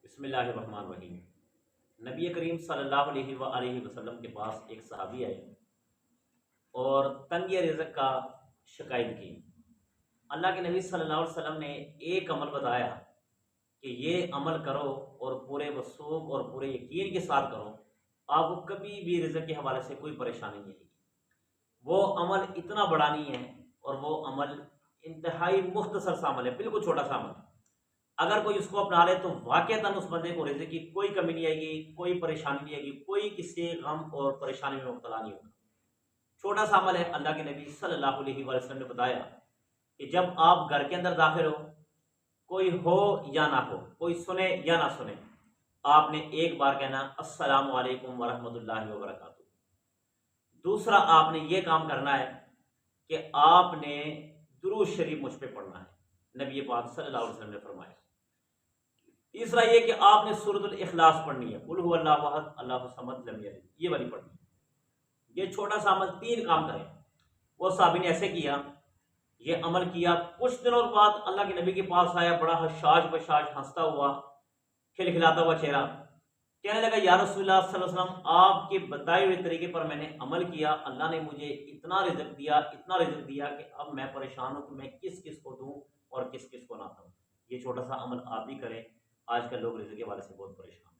بسم اللہ الرحمن الرحیم۔ نبی کریم صلی اللہ علیہ وآلہ وسلم کے پاس ایک صحابی آئے اور تنگی رزق کا شکایت کی۔ اللہ کے نبی صلی اللہ علیہ وسلم نے ایک عمل بتایا کہ یہ عمل کرو اور پورے وثوق اور پورے یقین کے ساتھ کرو، آپ کو کبھی بھی رزق کے حوالے سے کوئی پریشانی نہیں آئے گی۔ وہ عمل اتنا بڑا نہیں ہے اور وہ عمل انتہائی مختصر سا عمل ہے، بالکل چھوٹا سا عمل ہے۔ اگر کوئی اس کو اپنا لے تو واقعتاً اس بندے کو رزق کی کوئی کمی نہیں آئے گی، کوئی پریشانی نہیں آئے گی، کوئی کسی غم اور پریشانی میں مبتلا نہیں ہوگا۔ چھوٹا سا عمل ہے۔ اللہ کے نبی صلی اللہ علیہ وآلہ وسلم نے بتایا کہ جب آپ گھر کے اندر داخل ہو، کوئی ہو یا نہ ہو، کوئی سنے یا نہ سنے، آپ نے ایک بار کہنا السلام علیکم ورحمۃ اللہ وبرکاتہ۔ دوسرا آپ نے یہ کام کرنا ہے کہ آپ نے درود شریف مجھ پہ پڑھنا ہے، نبی پاک صلی اللہ علیہ وسلم نے فرمایا۔ تیسرا یہ کہ آپ نے سورۃ الاخلاص پڑھنی ہے، قل هو اللہ احد اللہ الصمد لم یلد، یہ والی پڑھنی ہے۔ یہ چھوٹا سا عمل 3 کام کریں۔ وہ صحابی نے ایسے کیا، یہ عمل کیا۔ کچھ دنوں بعد اللہ کے نبی کے پاس آیا، بڑا حشاش بشاش ہنستا ہوا، کھلکھلاتا ہوا چہرہ، کہنے لگا یا رسول اللہ صلی اللہ علیہ وسلم، آپ کے بتائے ہوئے طریقے پر میں نے عمل کیا، اللہ نے مجھے اتنا رزق دیا، اتنا رزق دیا کہ اب میں پریشان ہوں کہ میں کس کس کو دوں اور کس کس کو نہ دوں۔ یہ چھوٹا سا عمل آپ بھی کریں۔ آج کل لوگ رزق کے حوالے سے بہت پریشان ہیں۔